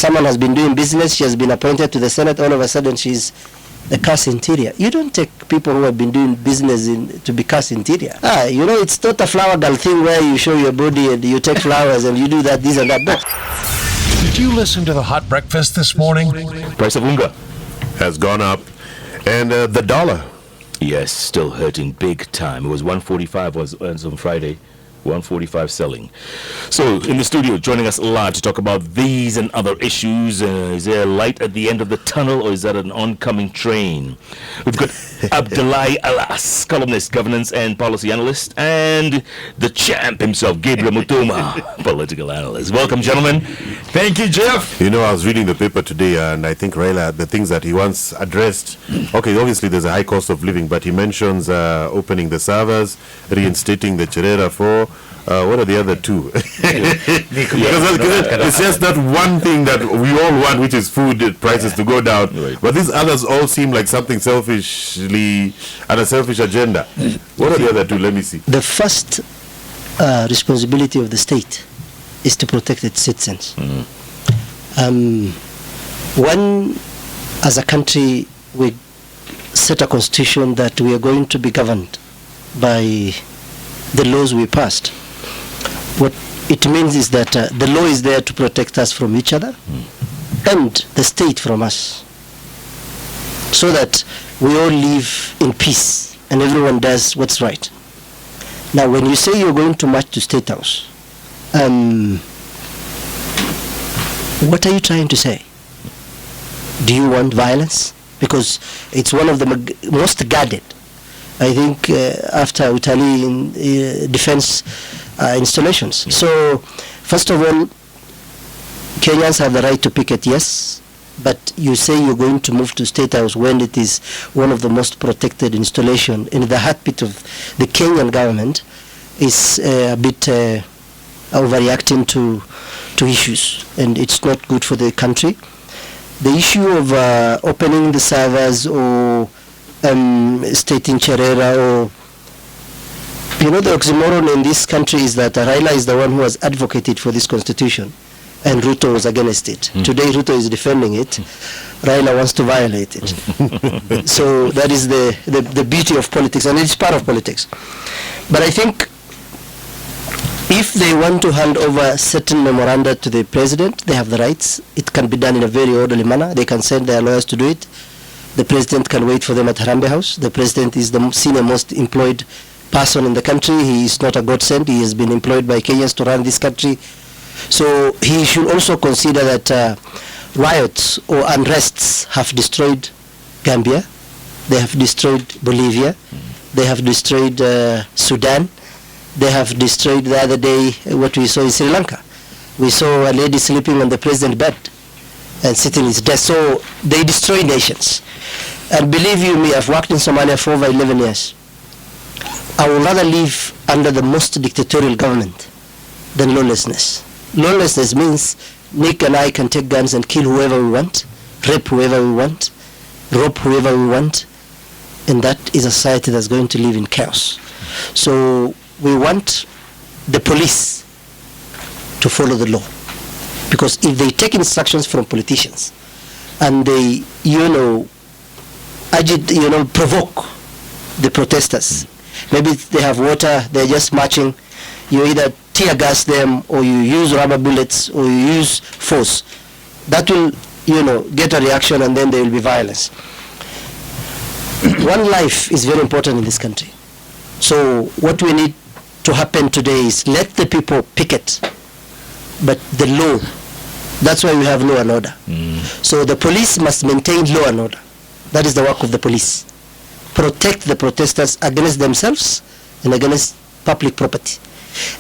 Someone has been doing business, she has been appointed to the Senate, all of a sudden she's a CAS interior. You don't take people who have been doing business to be CAS interior. It's not a flower girl thing where you show your body and you take flowers and you do that, this and that. No. Did you listen to the hot breakfast this morning? Price of unga has gone up, and the dollar, yes, still hurting big time. It was 145 was on Friday. 145 selling. So in the studio, joining us live to talk about these and other issues. Is there a light at the end of the tunnel, or is that an oncoming train? We've got Abdullahi Alas, columnist, governance and policy analyst, and the champ himself, Gabriel Mutuma, political analyst. Welcome, gentlemen. Thank you, Jeff. I was reading the paper today, and I think Raila, the things that he once addressed, okay, obviously there's a high cost of living, but he mentions opening the servers, reinstating the Cherera 4. What are the other two? It's just that one thing that we all want, which is food prices to go down. Right. But these others all seem like something selfishly and a selfish agenda. What are the other two? Let me see. The first responsibility of the state is to protect its citizens. When, as a country, we set a constitution that we are going to be governed by the laws we passed, what it means is that the law is there to protect us from each other and the state from us, so that we all live in peace and everyone does what's right. Now, when you say you're going to march to State House, what are you trying to say? Do you want violence? Because it's one of the most guarded, I think, after Italy in defense installations. So, first of all, Kenyans have the right to picket, yes, but you say you're going to move to State House when it is one of the most protected installation in the heartbeat of the Kenyan government is a bit overreacting to issues, and it's not good for the country. The issue of opening the servers or stating Cherera, or the oxymoron in this country is that Raila is the one who has advocated for this constitution and Ruto was against it. Today Ruto is defending it. Raila wants to violate it. So that is the beauty of politics, and it's part of politics. But I think if they want to hand over certain memoranda to the president, they have the rights. It can be done in a very orderly manner. They can send their lawyers to do it. The president can wait for them at Harambee House. The president is the senior most employed person in the country. He is not a godsend. He has been employed by Kenyans to run this country. So he should also consider that riots or unrests have destroyed Gambia. They have destroyed Bolivia. They have destroyed Sudan. They have destroyed the other day what we saw in Sri Lanka. We saw a lady sleeping on the president's bed and sitting his desk. So they destroy nations. And believe you me, I've worked in Somalia for over 11 years. I would rather live under the most dictatorial government than lawlessness. Lawlessness means Nick and I can take guns and kill whoever we want, rape whoever we want, rob whoever we want, and that is a society that's going to live in chaos. So we want the police to follow the law, because if they take instructions from politicians and they, provoke the protesters, maybe they have water, they're just marching, you either tear gas them or you use rubber bullets or you use force. That will, get a reaction, and then there will be violence. One life is very important in this country. So what we need to happen today is let the people picket, but the law, that's why we have law and order. So the police must maintain law and order. That is the work of the police. Protect the protesters against themselves and against public property.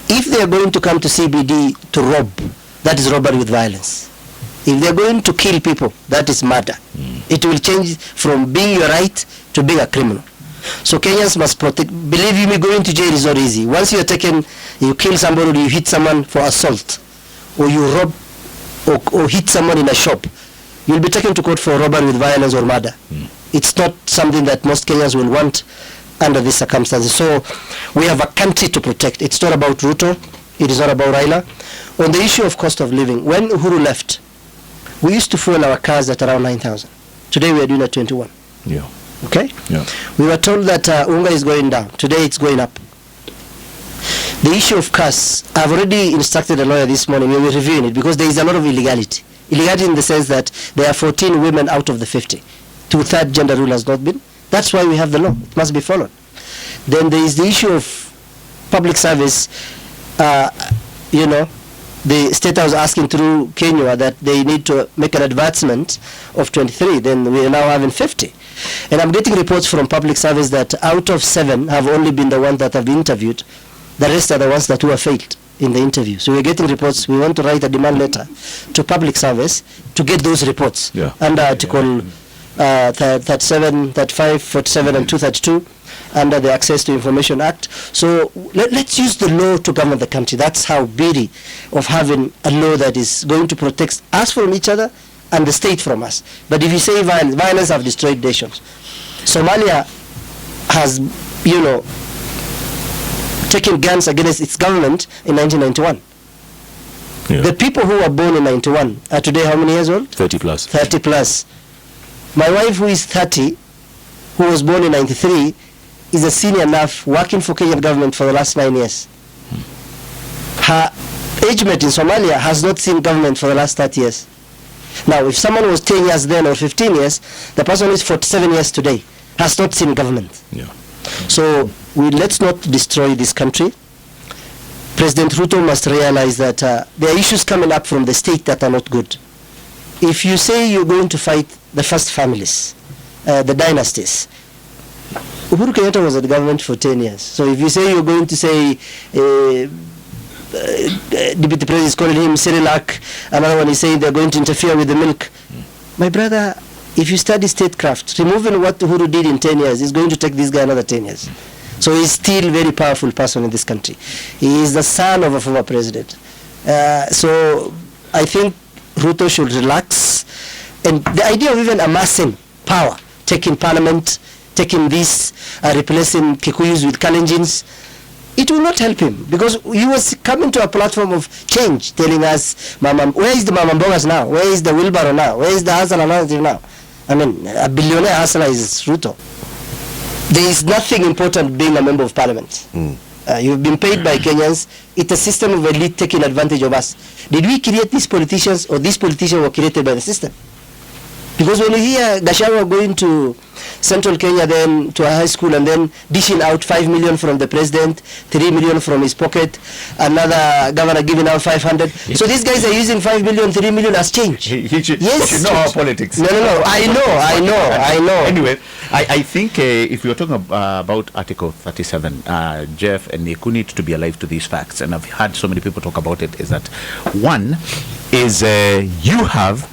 If they are going to come to CBD to rob, that is robbery with violence. If they are going to kill people, that is murder. It will change from being your right to being a criminal. So Kenyans must protect. Believe me, going to jail is not easy. Once you are taken, you kill somebody, or you hit someone for assault, or you rob or hit someone in a shop, you'll be taken to court for robbery with violence or murder. It's not something that most Kenyans will want under these circumstances. So we have a country to protect. It's not about Ruto. It is not about Raila. On the issue of cost of living, when Uhuru left, we used to fuel our cars at around 9,000. Today we are doing at 21. Yeah. Okay? Yeah. We were told that unga is going down. Today it's going up. The issue of cars, I've already instructed a lawyer this morning, we will reviewing it, because there is a lot of illegality. Illegality in the sense that there are 14 women out of the 50. Two-third gender rule has not been. That's why we have the law. It must be followed. Then there is the issue of public service. The State House asking through Kenya that they need to make an advancement of 23. Then we are now having 50. And I'm getting reports from public service that out of 7 have only been the ones that have been interviewed. The rest are the ones that were failed in the interview. So we're getting reports. We want to write a demand letter to public service to get those reports under Article 37, 35, 47, and 232 under the Access to Information Act. So let's use the law to govern the country. That's how beauty of having a law that is going to protect us from each other and the state from us. But if you say violence have destroyed nations. Somalia has, taken guns against its government in 1991. Yeah. The people who were born in 91 are today how many years old? 30 plus. 30 plus. My wife, who is 30, who was born in 93, is a senior enough working for Kenyan government for the last 9 years. Her age mate in Somalia has not seen government for the last 30 years. Now, if someone was 10 years then or 15 years, the person who is 47 years today has not seen government. Yeah. So let's not destroy this country. President Ruto must realize that there are issues coming up from the state that are not good. If you say you're going to fight the first families, the dynasties, Uhuru Kenyatta was at the government for 10 years. So if you say you're going to say, Deputy President is calling him Cyrilak, another one is saying they're going to interfere with the milk. My brother, if you study statecraft, removing what Uhuru did in 10 years is going to take this guy another 10 years. So he's still a very powerful person in this country. He is the son of a former president. So I think Ruto should relax. And the idea of even amassing power, taking parliament, taking this, replacing Kikuyus with Kalenjins, it will not help him, because he was coming to a platform of change, telling us, where is the Mamambogas now? Where is the wheelbarrow now? Where is the Hasala narrative now? I mean, a billionaire Hasala is Ruto. There is nothing important being a member of parliament. You've been paid by Kenyans. It's a system of elite taking advantage of us. Did we create these politicians, or these politicians were created by the system? Because when you hear Gachagua going to central Kenya, then to a high school, and then dishing out 5 million from the president, 3 million from his pocket, another governor giving out 500. So these guys are using 5 million, 3 million as change. He should Yes. know our politics. No. I know. Anyway, I think if you're talking about Article 37, Jeff and Nick, who need to be alive to these facts, and I've had so many people talk about it, is that one is you have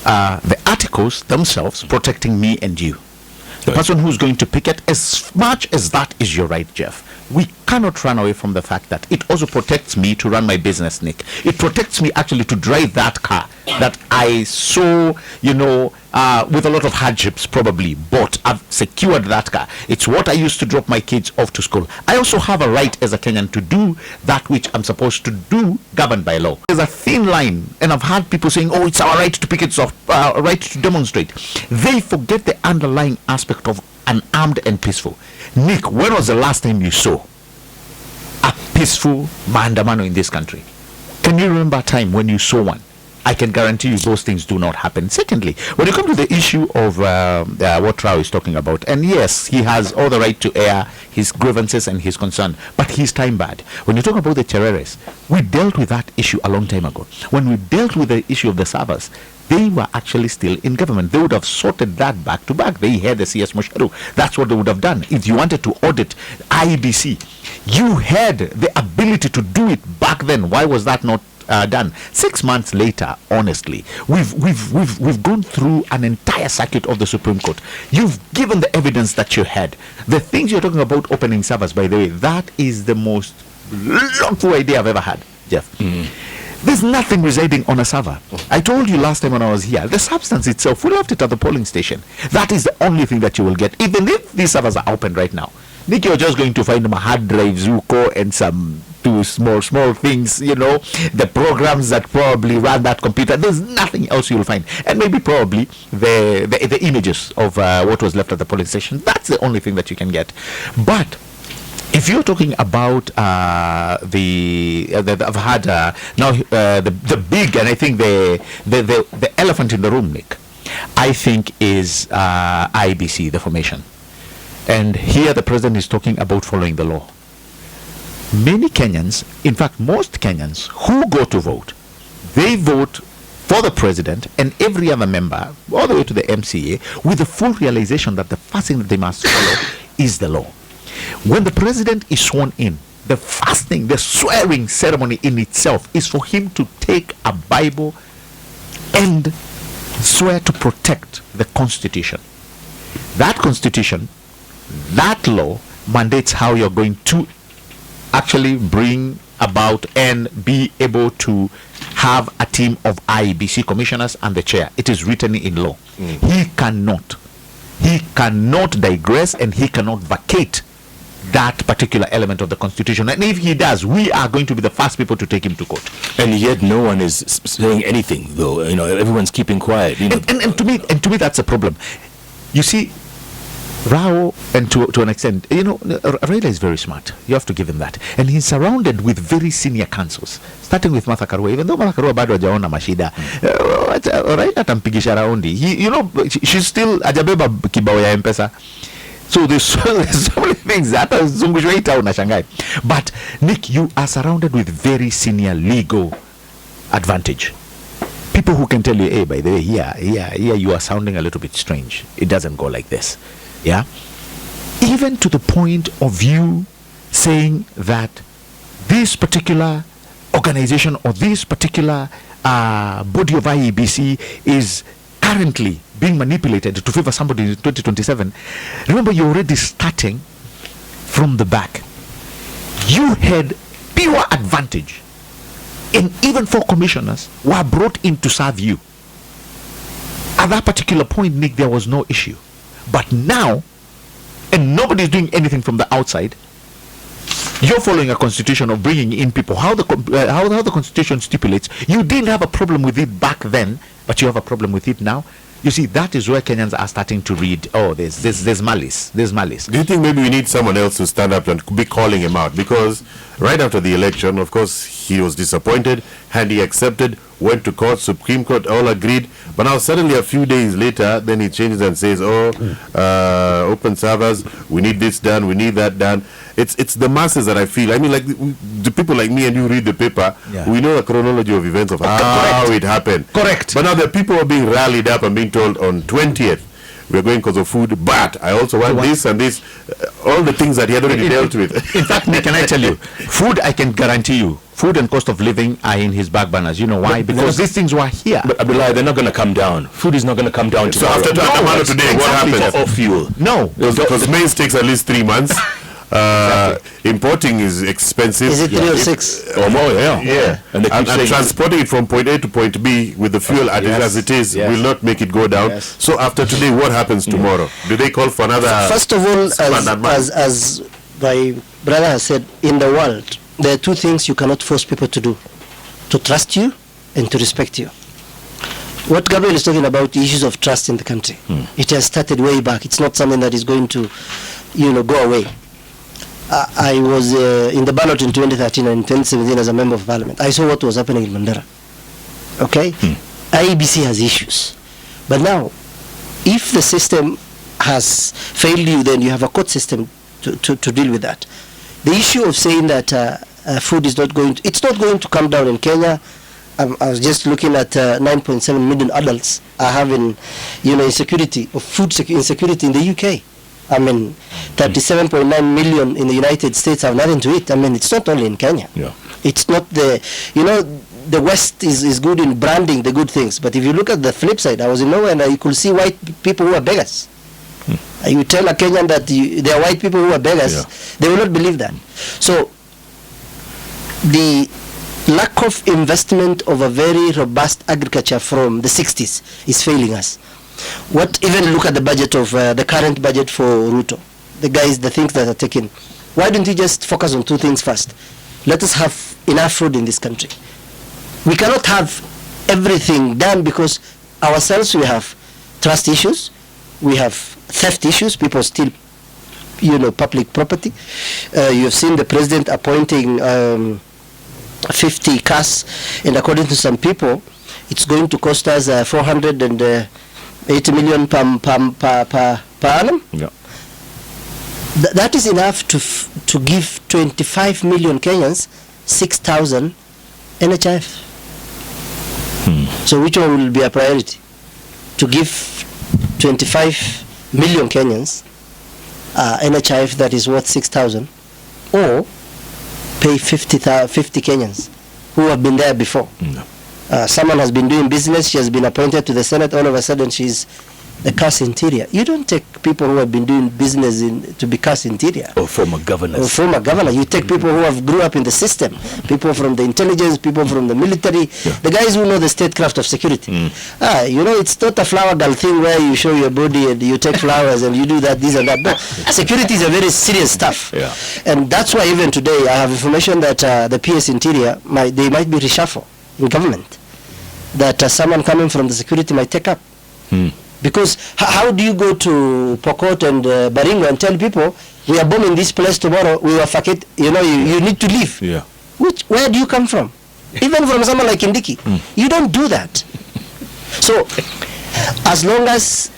the articles themselves protecting me and you. The person who's going to picket, as much as that is your right, Jeff, we cannot run away from the fact that it also protects me to run my business, Nick. It protects me actually to drive that car that I saw, with a lot of hardships probably, but I've secured that car. It's what I used to drop my kids off to school. I also have a right as a Kenyan to do that which I'm supposed to do, governed by law. There's a thin line, and I've had people saying, oh, it's our right to picket, it's our right to demonstrate. They forget the underlying aspect of unarmed and peaceful. Nick, when was the last time you saw a peaceful maandamano in this country? Can you remember a time when you saw one? I can guarantee you those things do not happen. Secondly, when you come to the issue of what Rao is talking about, and yes, he has all the right to air his grievances and his concern, but he's time bad. When you talk about the Chereres, we dealt with that issue a long time ago. When we dealt with the issue of the servers, they were actually still in government. They would have sorted that back to back. They had the CS Musharu. That's what they would have done. If you wanted to audit IEBC, you had the ability to do it back then. Why was that not done? 6 months later, honestly, we've gone through an entire circuit of the Supreme Court. You've given the evidence that you had. The things you're talking about opening servers, by the way, that is the most lawful idea I've ever had, Jeff. There's nothing residing on a server. I told you last time when I was here, the substance itself, we left it at the polling station. That is the only thing that you will get. Even if these servers are open right now, Nick, you're just going to find them a hard drive, Zuko, and some to small things, the programs that probably run that computer. There's nothing else you'll find. And maybe probably the images of what was left at the polling station. That's the only thing that you can get. But if you're talking about I've had now the big, and I think the elephant in the room, Nick, I think is IBC, the formation. And here the president is talking about following the law. Many Kenyans, in fact most Kenyans who go to vote, they vote for the president and every other member, all the way to the MCA, with the full realization that the first thing that they must follow is the law. When the president is sworn in, the first thing, the swearing ceremony in itself, is for him to take a Bible and swear to protect the Constitution. That Constitution, that law, mandates how you're going to actually bring about and be able to have a team of IEBC commissioners and the chair. It is written in law. He cannot digress, and he cannot vacate that particular element of the Constitution. And if he does, we are going to be the first people to take him to court. And yet no one is saying anything, though. Everyone's keeping quiet. And to me that's a problem. You see, Rao, and to an extent, Raila is very smart. You have to give him that. And he's surrounded with very senior counsels, starting with Martha Karua. Even though Martha Karua bado hajaona mashida, Raila atampigisha raundi. She's still ajabeba kibao ya M-Pesa. So there's so many things that are zungushwaita unashangai. But Nick, you are surrounded with very senior legal advantage. People who can tell you, hey, by the way, here, you are sounding a little bit strange. It doesn't go like this. Yeah? Even to the point of you saying that this particular organization or this particular body of IEBC is currently being manipulated to favor somebody in 2027. Remember, you're already starting from the back. You had pure advantage, and even 4 commissioners were brought in to serve you. At that particular point, Nick, there was no issue. But now, and nobody's doing anything from the outside, you're following a constitution of bringing in people. How the constitution stipulates, you didn't have a problem with it back then, but you have a problem with it now. You see, that is where Kenyans are starting to read, oh, there's malice. There's malice. Do you think maybe we need someone else to stand up and be calling him out? Because right after the election, of course, he was disappointed, and he accepted, went to court, Supreme Court, all agreed. But now suddenly a few days later, then he changes and says, open servers, we need this done, we need that done. It's the masses that I feel. I mean, like the people like me and you read the paper, we know the chronology of events of how it happened. Correct. But now the people are being rallied up and being told on 20th, we're going because of food, but I also want this and this, all the things that he had already dealt with. In fact, Nick, can I tell you, food, I can guarantee you, food and cost of living are in his back burners. You know why? Because these things were here. But Abdullah, they're not going to come down. Food is not going to come down tomorrow. So after today, what happens? Or fuel. No. Because maize takes at least 3 months. Importing is expensive. Is it 3 or 6? Or more, yeah. And transporting it from point A to point B with the fuel as it is will not make it go down. So after today, what happens tomorrow? Do they call for another? First of all, as my brother has said, in the world, there are 2 things you cannot force people to do: to trust you and to respect you. What Gabriel is talking about, the issues of trust in the country, it has started way back. It's not something that is going to, go away. I was in the ballot in 2013 and 2017 as a member of parliament. I saw what was happening in Mandera. Okay? IEBC has issues. But now, if the system has failed you, then you have a court system to deal with that. The issue of saying that food is not going to, it's not going to come down in Kenya. I was just looking at 9.7 million adults are having, insecurity of food insecurity in the UK. I mean, 37.9 million in the United States have nothing to eat. I mean, it's not only in Kenya. Yeah. It's not the West is good in branding the good things. But if you look at the flip side, I was in nowhere and you could see white people who are beggars. You tell a Kenyan that there are white people who are beggars, they will not believe that. So, the lack of investment of a very robust agriculture from the 60s is failing us. Even look at the budget of the current budget for Ruto. The things that are taken. Why don't you just focus on 2 things first? let us have enough food in this country. We cannot have everything done because ourselves we have trust issues, we have theft issues, people steal, public property. You have seen the president appointing 50 cars, and according to some people, it's going to cost us 480 million per annum. Yeah. That is enough to give 25 million Kenyans 6,000 NHIF. So which one will be a priority? To give 25 million Kenyans NHIF that is worth 6,000, or pay 50 Kenyans who have been there before. Someone has been doing business, she has been appointed to the Senate, all of a sudden she's the CAS interior. You don't take people who have been doing business to be CAS interior. Or former governors. Or former governor. You take people who have grew up in the system, people from the intelligence, people from the military, the guys who know the statecraft of security. It's not a flower girl thing where you show your body and you take flowers and you do that, this and that. No, security is a very serious stuff. Yeah. And that's why even today I have information that the PS interior, they might be reshuffled in government. That someone coming from the security might take up. Because how do you go to Pokot and Baringo and tell people we are bombing this place tomorrow, we will fuck it, you need to leave. Yeah. Where do you come from? Even from someone like Kindiki. You don't do that. So as long as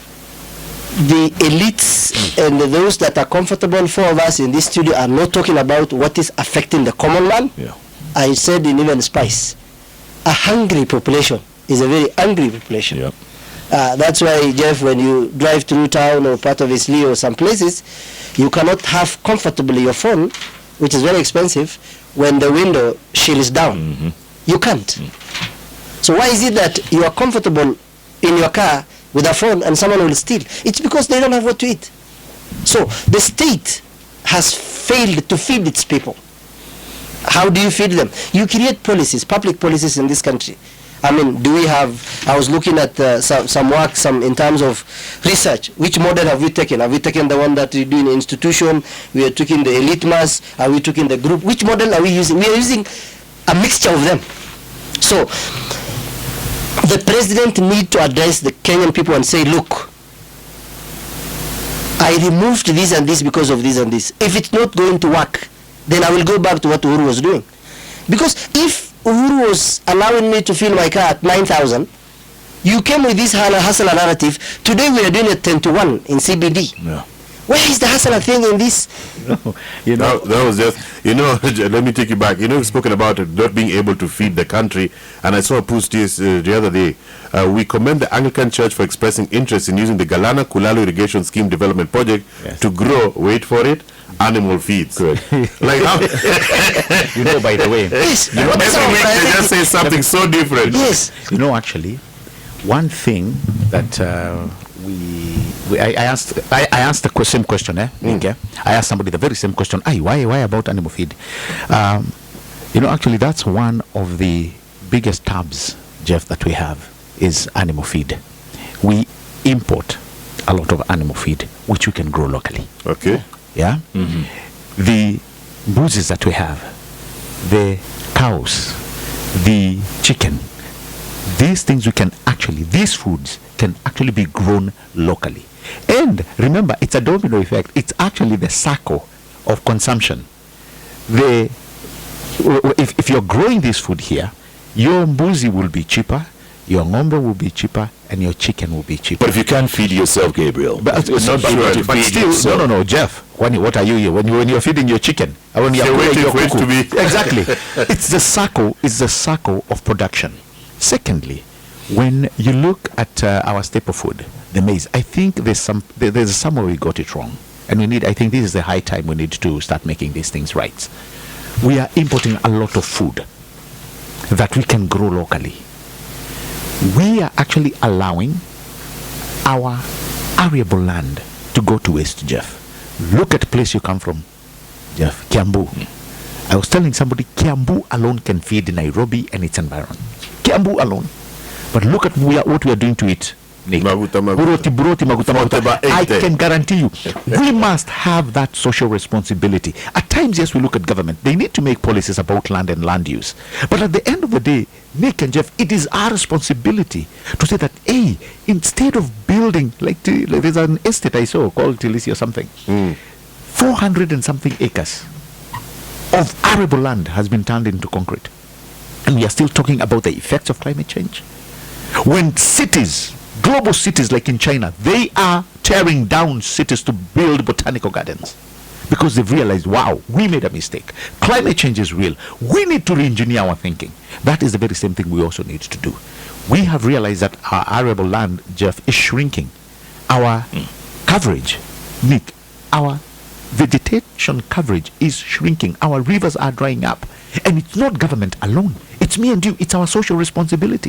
the elites and those that are comfortable, four of us in this studio, are not talking about what is affecting the common man, I said in even Spice, a hungry population is a very angry population. Yeah. That's why, Jeff, when you drive through town or part of Isli or some places, you cannot have comfortably your phone, which is very expensive, when the window shield is down. You can't. So why is it that you are comfortable in your car with a phone and someone will steal? It's because they don't have what to eat. So the state has failed to feed its people. How do you feed them? You create policies, public policies in this country. I mean, I was looking at some work, in terms of research. Which model have we taken? Have we taken the one that we do in the institution? We are taking the elite mass? Are we taking the group? Which model are we using? We are using a mixture of them. So, the president needs to address the Kenyan people and say, look, I removed this and this because of this and this. If it's not going to work, then I will go back to what Uhuru was doing. Because if Uhuru was allowing me to fill my car at 9,000, you came with this hustler narrative. Today we are doing it 10 to 1 in CBD. Yeah. Where is the hustler thing in this? That was just, let me take you back. You've spoken about not being able to feed the country, and I saw a post the other day. We commend the Anglican Church for expressing interest in using the Galana Kulalu Irrigation Scheme Development Project to grow, wait for it, animal feeds. Correct. Like how? By the way, Yes. Every week they just say something so different. Yes. Actually, one thing that I asked the same question, okay? I asked somebody the very same question. Why about animal feed? Actually, that's one of the biggest tabs, Jeff, that we have is animal feed. We import a lot of animal feed, which we can grow locally. Okay. Yeah. The mbuzi that we have, the cows, the chicken, these things these foods can actually be grown locally. And remember, it's a domino effect. It's actually the circle of consumption. If you're growing this food here, your mbuzi will be cheaper, your ng'ombe will be cheaper, and your chicken will be cheaper. But if you can't feed yourself, Gabriel, But still, no, Jeff. What are you here? When you're feeding your chicken, when you're waiting your for it cuckoo. to be Exactly. It's the circle of production. Secondly, when you look at our staple food, the maize, I think there's somewhere we got it wrong, and I think this is the high time we need to start making these things right. We are importing a lot of food that we can grow locally. We are actually allowing our arable land to go to waste, Jeff. Look at the place you come from, Jeff, Kiambu. I was telling somebody Kiambu alone can feed Nairobi and its environment. Kiambu alone. But look at what we are doing to it Nick. Maguta. Buroti, maguta. Fonteba I ete. can guarantee you, we must have that social responsibility. At times, yes, we look at government. They need to make policies about land and land use. But at the end of the day, Nick and Jeff, it is our responsibility to say that, hey, instead of building, like there's an estate I saw called Tilisi or something, 400 and something acres of arable land has been turned into concrete. And we are still talking about the effects of climate change. When cities, global cities like in China, they are tearing down cities to build botanical gardens because they've realized, wow, we made a mistake. Climate change is real. We need to re-engineer our thinking. That is the very same thing we also need to do. We have realized that our arable land, Jeff, is shrinking. Our coverage, Nick, our vegetation coverage is shrinking. Our rivers are drying up. And it's not government alone. It's me and you. It's our social responsibility.